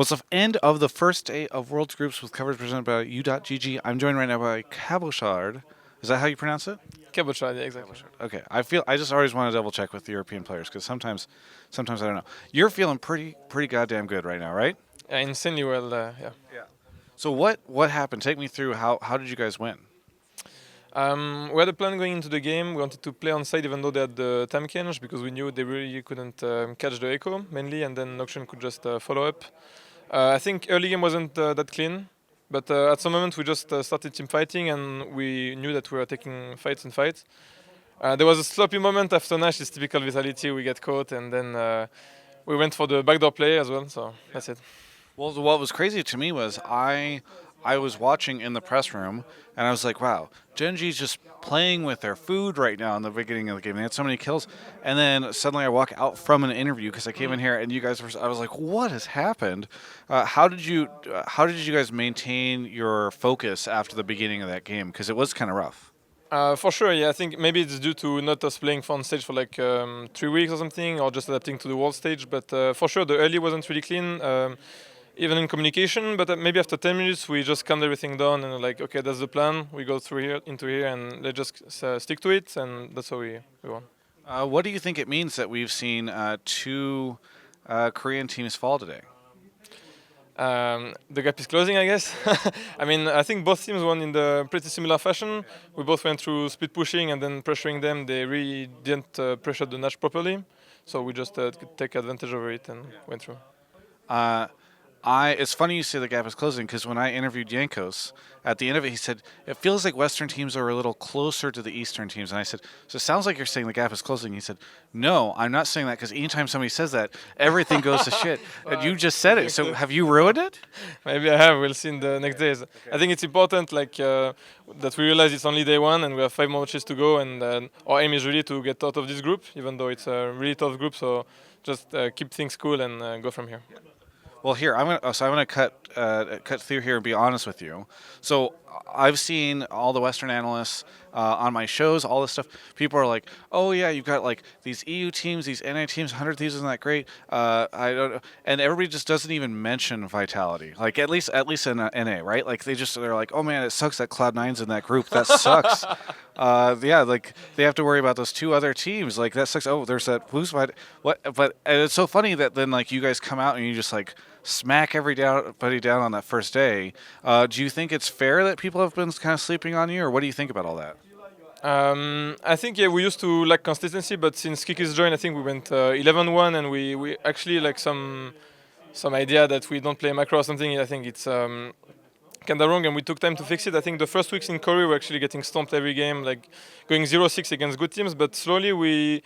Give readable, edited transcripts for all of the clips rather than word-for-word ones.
Well, it's the end of the first day of World's Groups with coverage presented by U.GG. I'm joined right now by Cabochard. Is that how you pronounce it? Cabochard, yeah, exactly. Okay. I just always want to double check with the European players because sometimes I don't know. You're feeling pretty goddamn good right now, right? Yeah, insanely well, yeah. So what happened? Take me through how did you guys win? We had a plan going into the game. We wanted to play on side even though they had the time change because we knew they really couldn't catch the echo mainly, and then Auction could just follow up. I think early game wasn't that clean, but at some moment we just started team fighting and we knew that we were taking fights and fights. There was a sloppy moment after Nash, it's typical Vitality, we get caught, and then we went for the backdoor play as well, so that's it. Well, what was crazy to me was I was watching in the press room and I was like, wow, Genji's just playing with their food right now in the beginning of the game. They had so many kills, and then suddenly I walk out from an interview because I came in here and you guys were. I was like, what has happened? How did you guys maintain your focus after the beginning of that game? Because it was kind of rough. For sure, yeah. I think maybe it's due to not us playing on stage for like 3 weeks or something, or just adapting to the world stage. But for sure, the early wasn't really clean, even in communication. But maybe after 10 minutes, we just calmed everything down and like, okay, that's the plan. We go through here into here, and let's just stick to it, and that's how we won. What do you think it means that we've seen two Korean teams fall today? The gap is closing, I guess. I mean, I think both teams won in the pretty similar fashion. We both went through split pushing and then pressuring them. They really didn't pressure the Nash properly, so we just could take advantage of it and went through. Uh, it's funny you say the gap is closing because when I interviewed Yankos, at the end of it, he said it feels like Western teams are a little closer to the Eastern teams, and I said, so it sounds like you're saying the gap is closing. He said, no, I'm not saying that because anytime somebody says that, everything goes to shit. And you just said it, so have you ruined it? Maybe I have. We'll see in the next days. I think it's important, like that we realize it's only day one and we have 5 more matches to go. And our aim is really to get out of this group, even though it's a really tough group. So just keep things cool and go from here. Well, here I'm gonna cut through here and be honest with you. So I've seen all the Western analysts on my shows, all this stuff. People are like, "Oh yeah, you've got like these EU teams, these NA teams, 100 Thieves isn't that great?" I don't, know. And everybody just doesn't even mention Vitality. Like at least in NA, right? Like they're like, "Oh man, it sucks that Cloud9's in that group. That sucks." Yeah, like they have to worry about those two other teams. Like that sucks. Oh, there's that Blues fight. What? But and it's so funny that then like you guys come out and you just like smack everybody down on that first day. Do you think it's fair that people have been kind of sleeping on you, or what do you think about all that? I think yeah, we used to lack consistency, but since Kiki's joined, I think we went 11-1, and we actually like some idea that we don't play macro or something. I think it's kind of wrong, and we took time to fix it. I think the first weeks in Korea we're actually getting stomped every game, like going 0-6 against good teams, but slowly we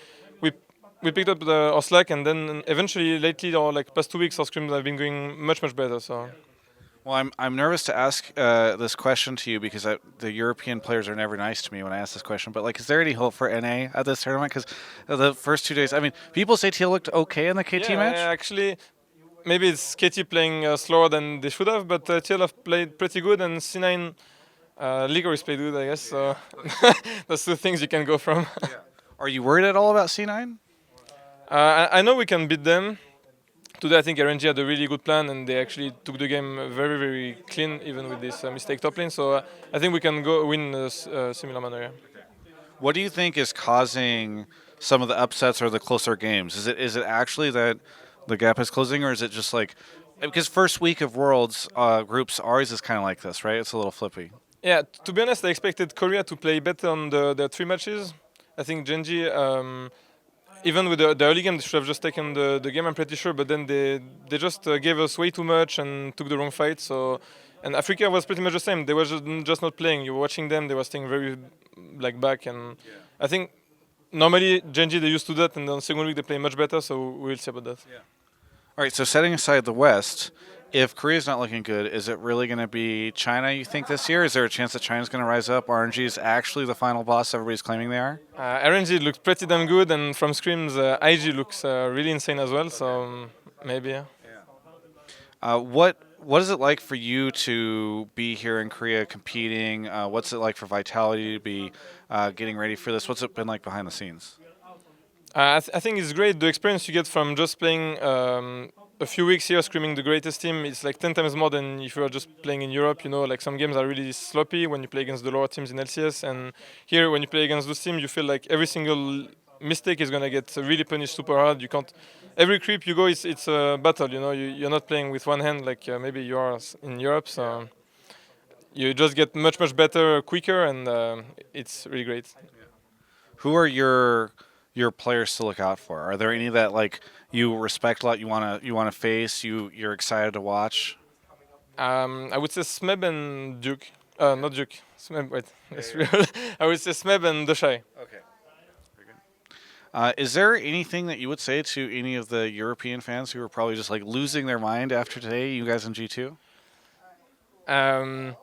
picked up our slack, and then eventually lately, or like past 2 weeks, our scrims have been going much better. So. Well, I'm nervous to ask this question to you because the European players are never nice to me when I ask this question. But like, is there any hope for NA at this tournament? Because the first 2 days, I mean, people say TL looked okay in the KT match. Yeah, actually, maybe it's KT playing slower than they should have, but TL have played pretty good, and C9 Licorice played good, I guess. So that's two things you can go from. Are you worried at all about C9? I know we can beat them. Today, I think RNG had a really good plan, and they actually took the game very clean, even with this mistake top lane. So I think we can go win a similar manner. Yeah. What do you think is causing some of the upsets or the closer games? Is it actually that the gap is closing, or is it just like because first week of Worlds groups always is kind of like this, right? It's a little flippy. Yeah, to be honest, I expected Korea to play better on the 3 matches. I think Genji. Even with the early game, they should have just taken the game, I'm pretty sure. But then they just gave us way too much and took the wrong fight. So, and Africa was pretty much the same. They were just not playing. You were watching them. They were staying very like back. And I think normally Genji they used to that, and on the second week they play much better. So we'll see about that. Yeah. All right. So setting aside the West, if Korea's not looking good, is it really going to be China, you think, this year? Is there a chance that China's going to rise up? RNG is actually the final boss everybody's claiming they are? RNG looks pretty damn good, and from scrims, IG looks really insane as well, so maybe, yeah. What is it like for you to be here in Korea competing? What's it like for Vitality to be getting ready for this? What's it been like behind the scenes? I think it's great, the experience you get from just playing a few weeks here screaming the greatest team, it's like 10 times more than if you are just playing in Europe. You know, like some games are really sloppy when you play against the lower teams in LCS, and here when you play against those teams, you feel like every single mistake is gonna get really punished super hard. You can't. Every creep you go, it's a battle. You know, you're not playing with one hand like maybe you are in Europe. So you just get much better quicker, and it's really great. Who are your players to look out for? Are there any that like you respect a lot? You wanna face? You're excited to watch? I would say Smeb and Duke. Not Duke. Smeb. Wait. It's real. I would say Smeb and Doshai. Okay. Very good. Is there anything that you would say to any of the European fans who are probably just like losing their mind after today? You guys in G2? Um,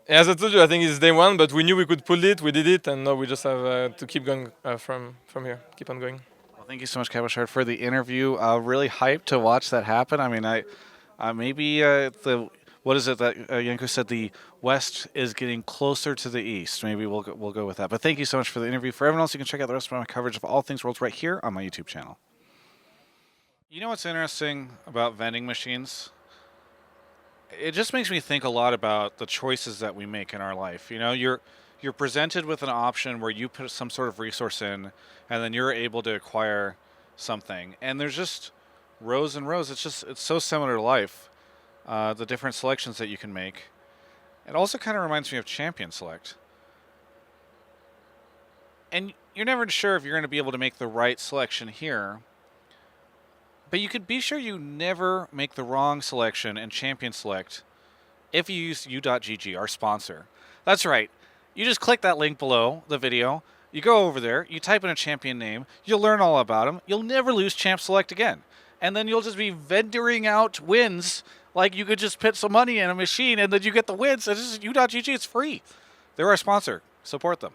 as I told you, I think it's day one, but we knew we could pull it. We did it, and now we just have to keep going from here. Keep on going. Well, thank you so much, Cabochard, for the interview. Really hyped to watch that happen. I mean, maybe the what is it that Yanko said? The West is getting closer to the East. Maybe we'll go with that. But thank you so much for the interview. For everyone else, you can check out the rest of my coverage of all things Worlds right here on my YouTube channel. You know what's interesting about vending machines? It just makes me think a lot about the choices that we make in our life. You know, you're presented with an option where you put some sort of resource in, and then you're able to acquire something. And there's just rows and rows. It's so similar to life. The different selections that you can make. It also kind of reminds me of Champion Select. And you're never sure if you're going to be able to make the right selection here. But you could be sure you never make the wrong selection in Champion Select if you use u.gg, our sponsor. That's right. You just click that link below the video. You go over there. You type in a champion name. You'll learn all about them. You'll never lose Champ Select again. And then you'll just be vendoring out wins. Like you could just put some money in a machine and then you get the wins. It's just u.gg. It's free. They're our sponsor. Support them.